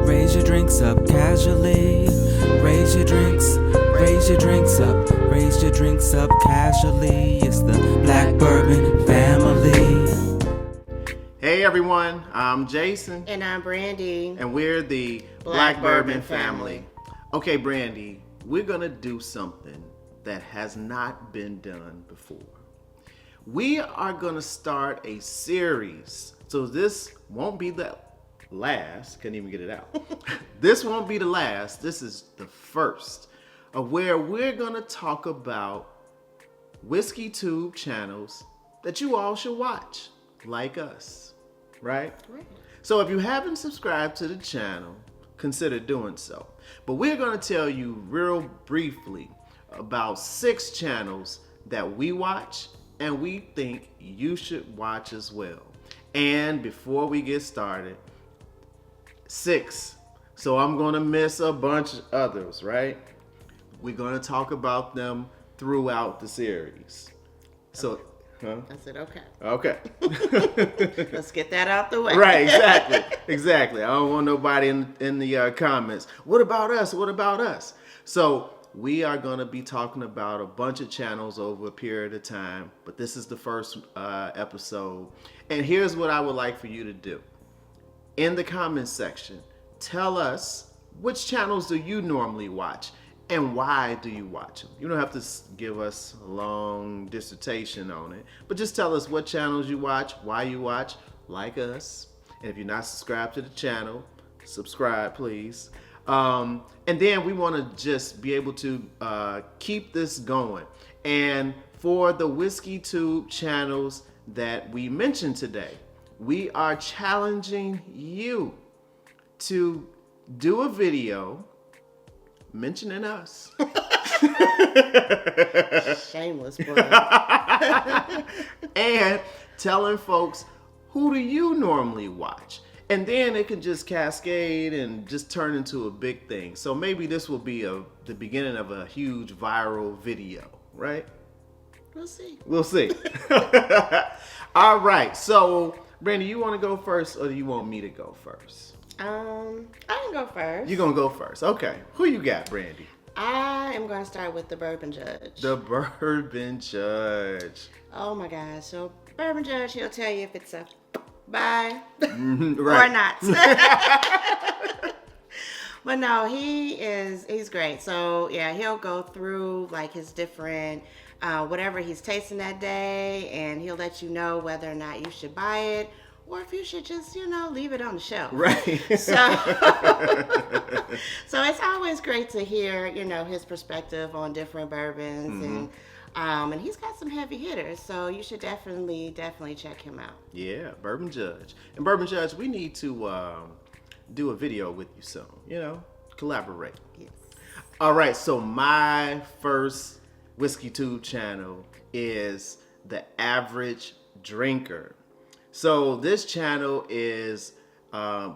Raise your drinks up casually. Raise your drinks up. Raise your drinks up casually. It's the Black Bourbon family. Hey everyone, I'm Jason. And I'm Brandy. And we're the Black Bourbon family. Okay, Brandy, we're gonna do something that has not been done before. We are gonna start a series. So this won't be the last, couldn't even get it out. This won't be the last, this is the first of where we're gonna talk about WhiskeyTube channels that you all should watch, like us, right? So if you haven't subscribed to the channel, consider doing so. But we're gonna tell you real briefly about 6 channels that we watch and we think you should watch as well. And before we get started, 6. So I'm gonna miss a bunch of others, right? We're gonna talk about them throughout the series. So, huh? I said, okay. Okay. Let's get that out the way. Right, exactly. I don't want nobody in the comments. What about us? What about us? So we are gonna be talking about a bunch of channels over a period of time, but this is the first episode. And here's what I would like for you to do. In the comments section, tell us which channels do you normally watch and why do you watch them. You don't have to give us a long dissertation on it, but just tell us what channels you watch, why you watch, like us. And if you're not subscribed to the channel, subscribe please. And then we want to just be able to keep this going. And for the WhiskeyTube channels that we mentioned today, we are challenging you to do a video mentioning us. Shameless, bro. And telling folks, who do you normally watch? And then it can just cascade and just turn into a big thing. So maybe this will be the beginning of a huge viral video, right? We'll see. We'll see. All right. So, Brandy, you want to go first or do you want me to go first? I can go first. You're going to go first. Okay. Who you got, Brandy? I am going to start with the Bourbon Judge. The Bourbon Judge. Oh my gosh. So, Bourbon Judge, he'll tell you if it's a bye Right. or not. But no, he's great. So yeah, he'll go through like his different whatever he's tasting that day, and he'll let you know whether or not you should buy it or if you should just, leave it on the shelf. Right. So it's always great to hear, his perspective on different bourbons, and he's got some heavy hitters, so you should definitely check him out. Yeah, Bourbon Judge. And Bourbon Judge, we need to do a video with you soon, collaborate. Yes. All right, so my first WhiskeyTube channel is The Average Drinker. So this channel was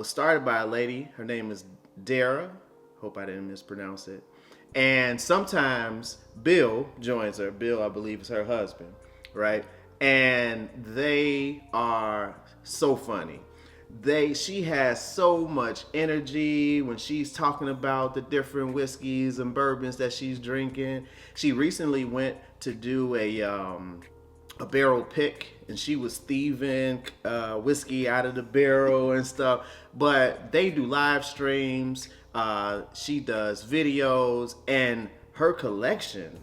started by a lady. Her name is Dara. Hope I didn't mispronounce it. And sometimes Bill joins her. Bill, I believe, is her husband, right? And they are so funny. She has so much energy when she's talking about the different whiskeys and bourbons that she's drinking. She recently went to do a barrel pick, and she was thieving whiskey out of the barrel and stuff. But they do live streams. She does videos, and her collection,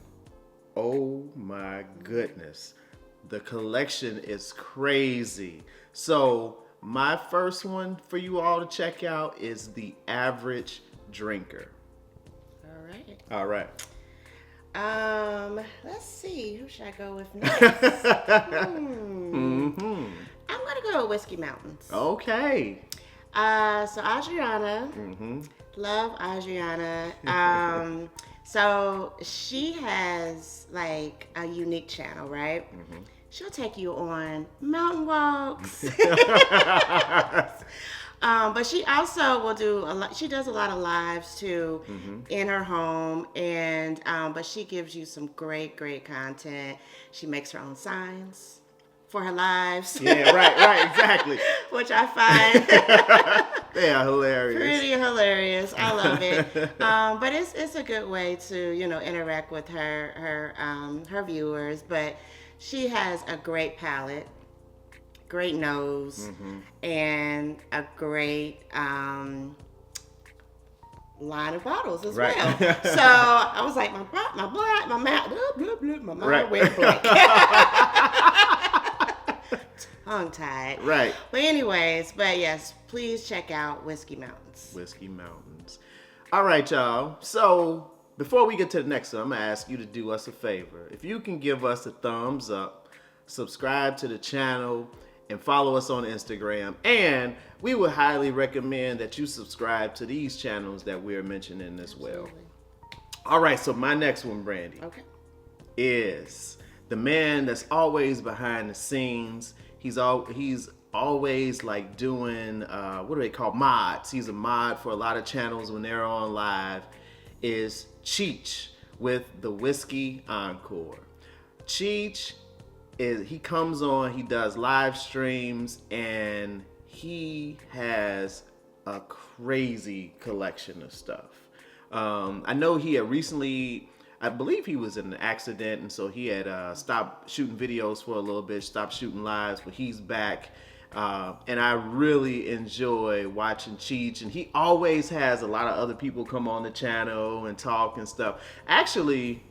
oh my goodness, the collection is crazy. So my first one for you all to check out is The Average Drinker. All right. Let's see, who should I go with next? I'm gonna go with Whiskey Mountains. Okay. So Adriana, love Adriana. So she has like a unique channel, right? She'll take you on mountain walks. But she also will do a lot. She does a lot of lives too in her home, and but she gives you some great content. She makes her own signs for her lives. Yeah, right, exactly. Which I find They are hilarious. Pretty hilarious. I love it. But it's a good way to interact with her viewers. But she has a great palate, great nose, and a great line of bottles as well. So I was like, my mind went blank. Tongue tied. Right. But yes, please check out Whiskey Mountains. Whiskey Mountains. All right, y'all. So before we get to the next one, I'm going to ask you to do us a favor. If you can give us a thumbs up, subscribe to the channel, and follow us on Instagram. And we would highly recommend that you subscribe to these channels that we're mentioning as well. All right, so my next one, Brandy, is the man that's always behind the scenes. He's always like doing, what do they call, mods. He's a mod for a lot of channels when they're on live. Is Cheech with the Whiskey Encore. Cheech he comes on, he does live streams, and he has a crazy collection of stuff. I know he had recently, I believe he was in an accident, and so he had stopped shooting videos for a little bit, stopped shooting lives, but he's back. And I really enjoy watching Cheech, and he always has a lot of other people come on the channel and talk and stuff. Actually,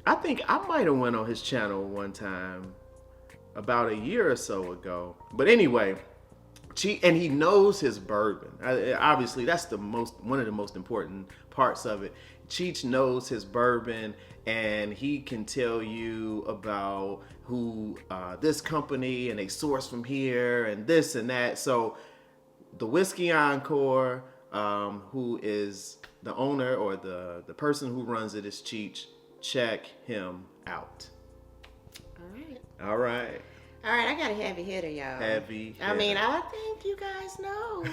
I think I might have went on his channel one time about a year or so ago. But anyway, and he knows his bourbon. Obviously, that's one of the most important parts of it. Cheech knows his bourbon, and he can tell you about who this company and they source from here and this and that. So the Whiskey Encore, who is the owner or the person who runs it, is Cheech. Check him out. All right. I got a heavy hitter, y'all. Heavy hitter. I mean, I think you guys know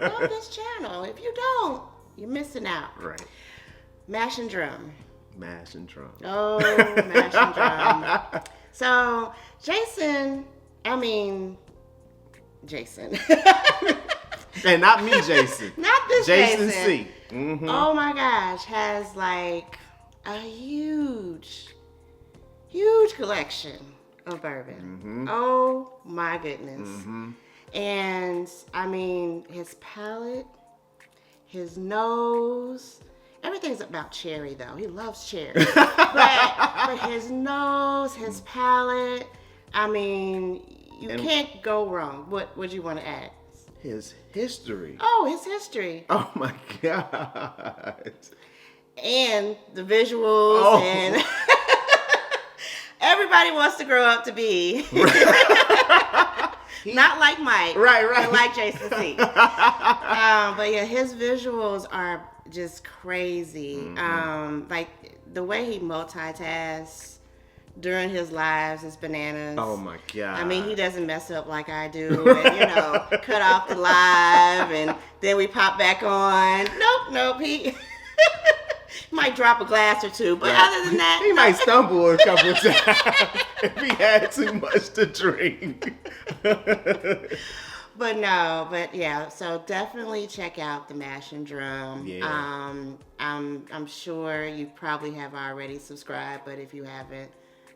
love this channel. If you don't, you're missing out. Right. Mash and Drum. Mash and Drum. Oh, Mash and Drum. So, Jason. And not me, Jason. Not this Jason C. Mm-hmm. Oh my gosh, has like a huge collection of bourbon. Mm-hmm. Oh my goodness. Mm-hmm. And I mean, his palate, his nose, everything's about cherry though. He loves cherry. but his nose, his palate, I mean, you can't go wrong. What would you want to add? His history. Oh, his history. Oh my God. And the visuals and everybody wants to grow up to be not like Mike, right, but like Jason C. But yeah, his visuals are just crazy. Like the way he multitasks during his lives is bananas. Oh my God. I mean, he doesn't mess up like I do and, cut off the live and then we pop back on. Nope. He might drop a glass or two, but other than that, he might stumble a couple of times if he had too much to drink. But yeah, so definitely check out the Mash and Drum. Yeah. I'm sure you probably have already subscribed, but if you haven't,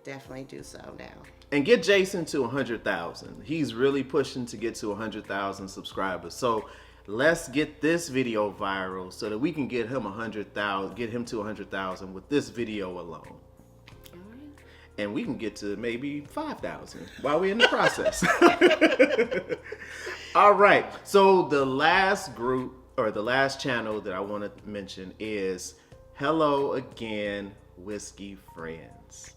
definitely do so now. And get Jason to 100,000. He's really pushing to get to 100,000 subscribers. So let's get this video viral so that we can get him 100,000, get him to 100,000 with this video alone. All right. And we can get to maybe 5,000 while we're in the process. All right. So the last group or the last channel that I want to mention is Hello Again Whiskey Friends.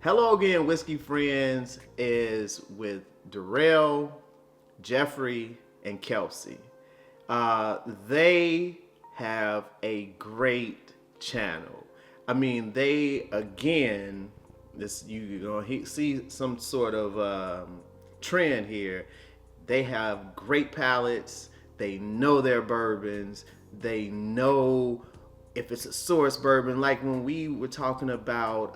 Hello Again Whiskey Friends is with Darrell, Jeffrey, and Kelsey. They have a great channel. I mean, they, again, you're going to see some sort of trend here. They have great palates. They know their bourbons. They know if it's a source bourbon. Like when we were talking about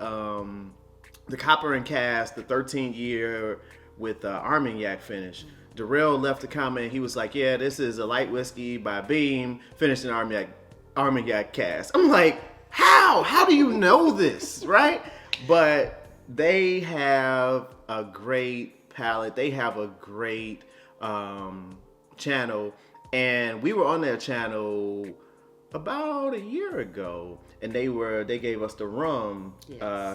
the Copper and Cask, the 13 year with Armagnac finish. Darrell left a comment. He was like, yeah, this is a light whiskey by Beam, finished in Armagnac cask. I'm like, how do you know this, right? But they have a great palate. They have a great channel, and we were on their channel about a year ago, and they gave us the rum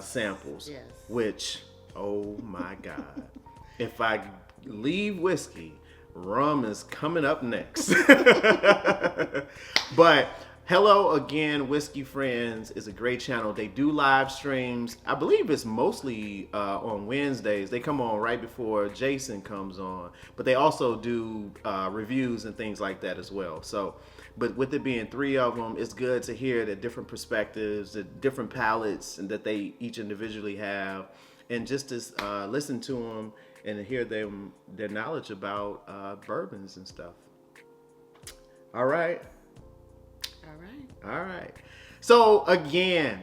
samples, which, oh my God, if I leave whiskey, rum is coming up next. But hello again, Whiskey Friends is a great channel. They do live streams. I believe it's mostly on Wednesdays. They come on right before Jason comes on, but they also do reviews and things like that as well. So, but with it being 3 of them, it's good to hear the different perspectives, the different palates, and that they each individually have, and just to listen to them and hear their knowledge about bourbons and stuff. All right. So again,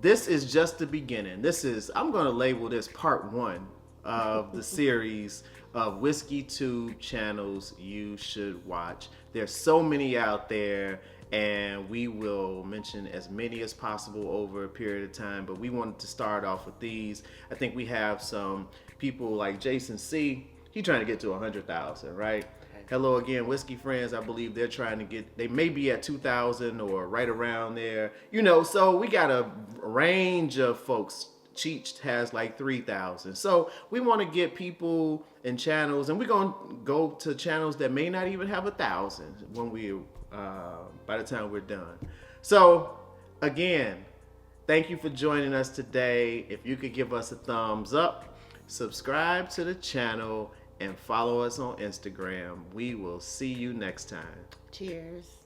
this is just the beginning. I'm going to label this part 1 of the series of WhiskeyTube channels you should watch. There's so many out there, and we will mention as many as possible over a period of time, but we wanted to start off with these. I think we have some people like Jason C. He's trying to get to 100,000, right? Hello again, Whiskey Friends. I believe they're trying to get, they may be at 2,000 or right around there. You know, so we got a range of folks. Cheech has like 3,000. So we want to get people in channels, and we're going to go to channels that may not even have 1,000 when we, by the time we're done. So again, thank you for joining us today. If you could give us a thumbs up, subscribe to the channel, and follow us on Instagram. We will see you next time. Cheers.